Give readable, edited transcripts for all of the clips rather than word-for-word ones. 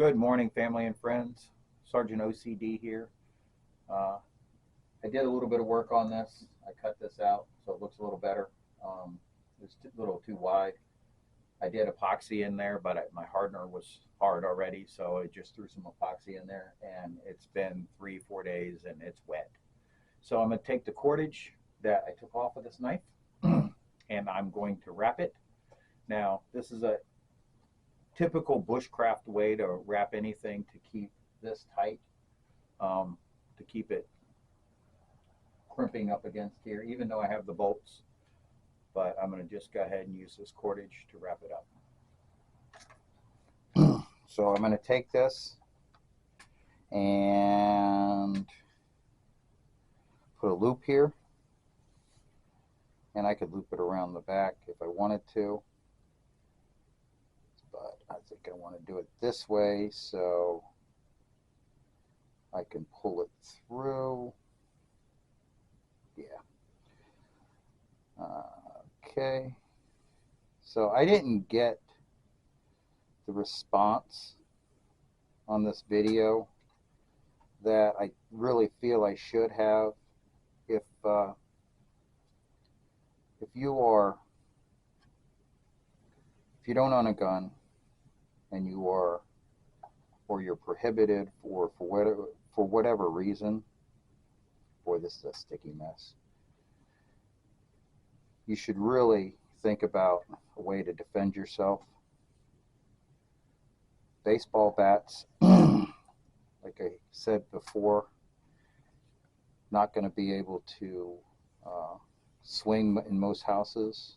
Good morning, family and friends. Sergeant OCD here. Uh, I did a little bit of work on this. I cut this out so it looks a little better. It's a little too wide. I did epoxy in there, but my hardener was hard already, so I just threw some epoxy in there, and it's been 3, 4 days, and it's wet. So I'm going to take the cordage that I took off of this knife, and I'm going to wrap it. Now, this is a typical bushcraft way to wrap anything to keep this tight, to keep it crimping up against here, even though I have the bolts. But I'm going to just go ahead and use this cordage to wrap it up. So I'm going to take this and put a loop here, and I could loop it around the back if I wanted to, but I think I want to do it this way so I can pull it through. Yeah. Okay. So I didn't get the response on this video that I really feel I should have. If you don't own a gun and you're prohibited for whatever reason, boy, this is a sticky mess. You should really think about a way to defend yourself. Baseball bats, like I said before, not going to be able to swing in most houses.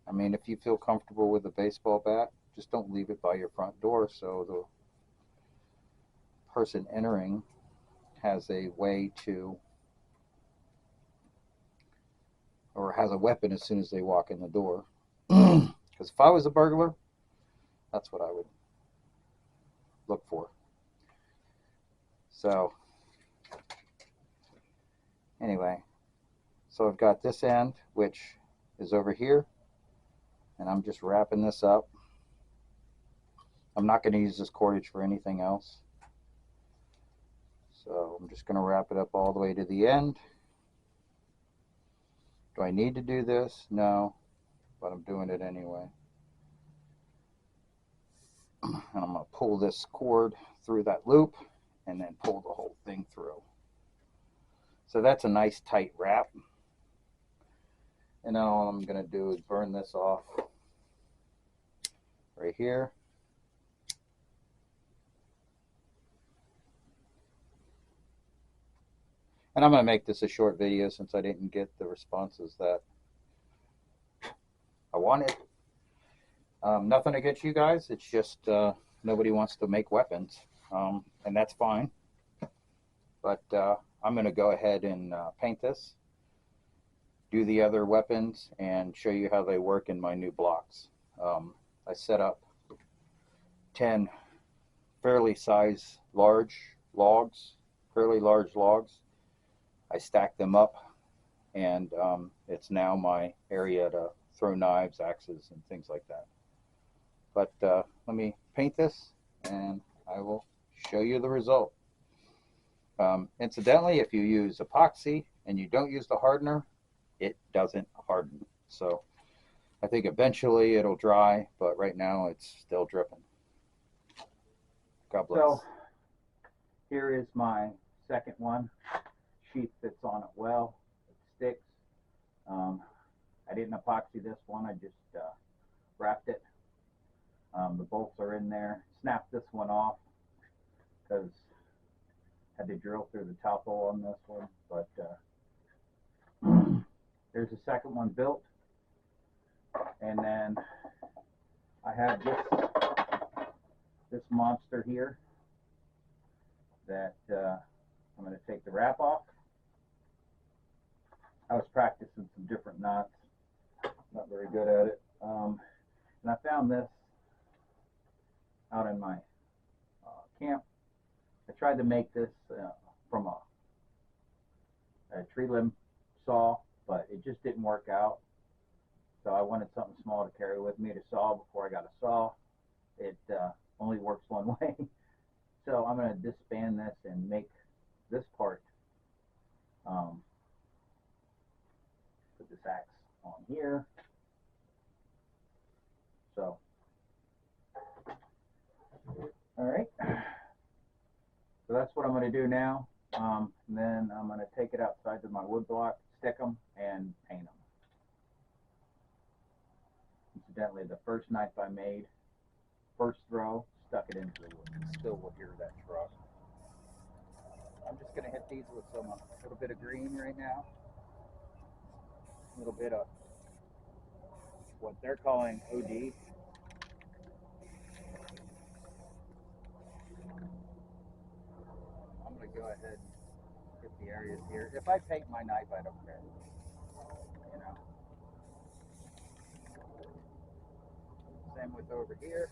I mean, if you feel comfortable with a baseball bat, just don't leave it by your front door so the person entering has a way to, or has a weapon as soon as they walk in the door. Because if I was a burglar, that's what I would look for. So anyway, so I've got this end, which is over here, and I'm just wrapping this up. I'm not going to use this cordage for anything else. So I'm just going to wrap it up all the way to the end. Do I need to do this? No, but I'm doing it anyway. And I'm going to pull this cord through that loop and then pull the whole thing through. So that's a nice tight wrap. And now all I'm going to do is burn this off right here. And I'm going to make this a short video since I didn't get the responses that I wanted. Nothing against you guys. It's just nobody wants to make weapons, and that's fine. But I'm going to go ahead and paint this, do the other weapons, and show you how they work in my new blocks. I set up 10 fairly large logs. I stacked them up, and it's now my area to throw knives, axes, and things like that. But let me paint this, and I will show you the result. Incidentally, if you use epoxy and you don't use the hardener, it doesn't harden. So I think eventually it'll dry, but right now it's still dripping. God bless. So here is my second one. Sheath fits on it well. It sticks. I didn't epoxy this one. I just wrapped it. The bolts are in there. Snapped this one off because I had to drill through the top hole on this one. But there's the second one built. And then I have this monster here that I'm going to take the wrap off. I was practicing some different knots. Not very good at it. And I found this out in my camp. I tried to make this from a tree limb saw, but it just didn't work out. So I wanted something small to carry with me to saw before I got a saw. It only works one way. So I'm going to disband this and make this part, put this axe on here. So, all right. So that's what I'm going to do now. And then I'm going to take it outside to my wood block, stick them, and paint them. Incidentally, the first knife I made, first throw, stuck it into the wood. You still will hear that truck. I'm just going to hit these with a little bit of green right now. A little bit of what they're calling OD. I'm going to go ahead and hit the areas here. If I paint my knife, I don't care. You know. Same with over here.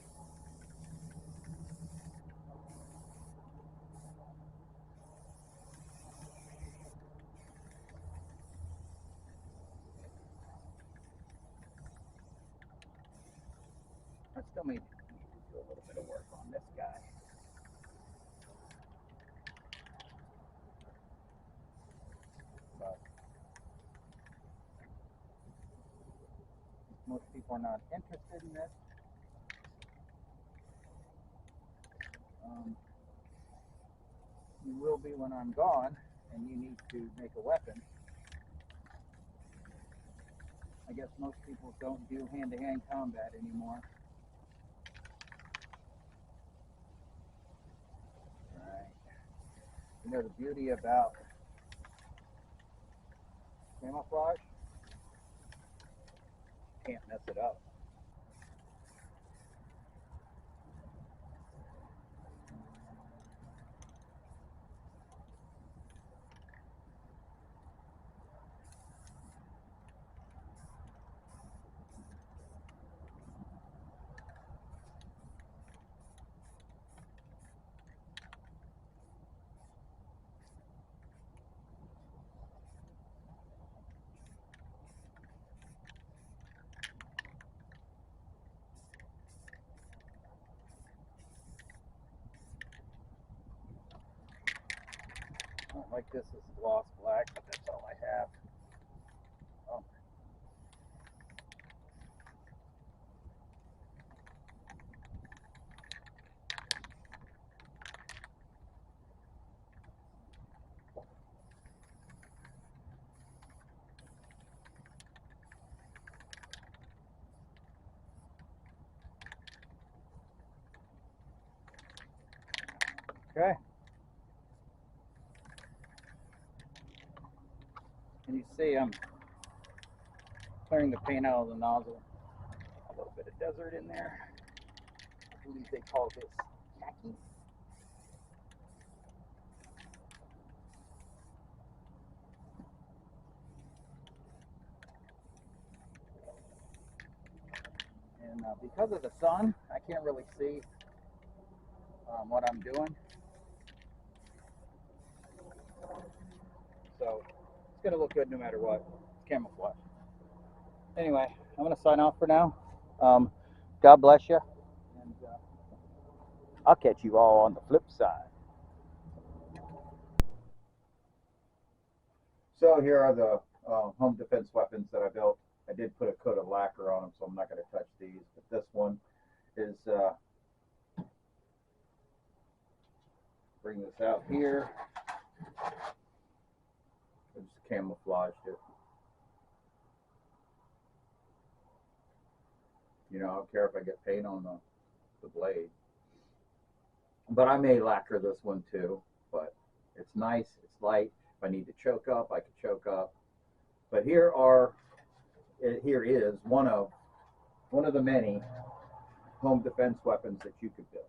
I still need to do a little bit of work on this guy. But most people are not interested in this. You will be when I'm gone, and you need to make a weapon. I guess most people don't do hand-to-hand combat anymore. Right. You know the beauty about camouflage? Can't mess it up. I don't like this as gloss black, but that's all I have. Oh. Okay. And you see I'm clearing the paint out of the nozzle. A little bit of desert in there. I believe they call this khaki. And because of the sun, I can't really see what I'm doing. So it's going to look good no matter what. It's camouflage. Anyway, I'm going to sign off for now. God bless you. And I'll catch you all on the flip side. So here are the home defense weapons that I built. I did put a coat of lacquer on them, so I'm not going to touch these. But this one is, bring this out here. I just camouflaged it. You know, I don't care if I get paint on the blade. But I may lacquer this one too. But it's nice, it's light. If I need to choke up, I can choke up. But here is one of the many home defense weapons that you could build.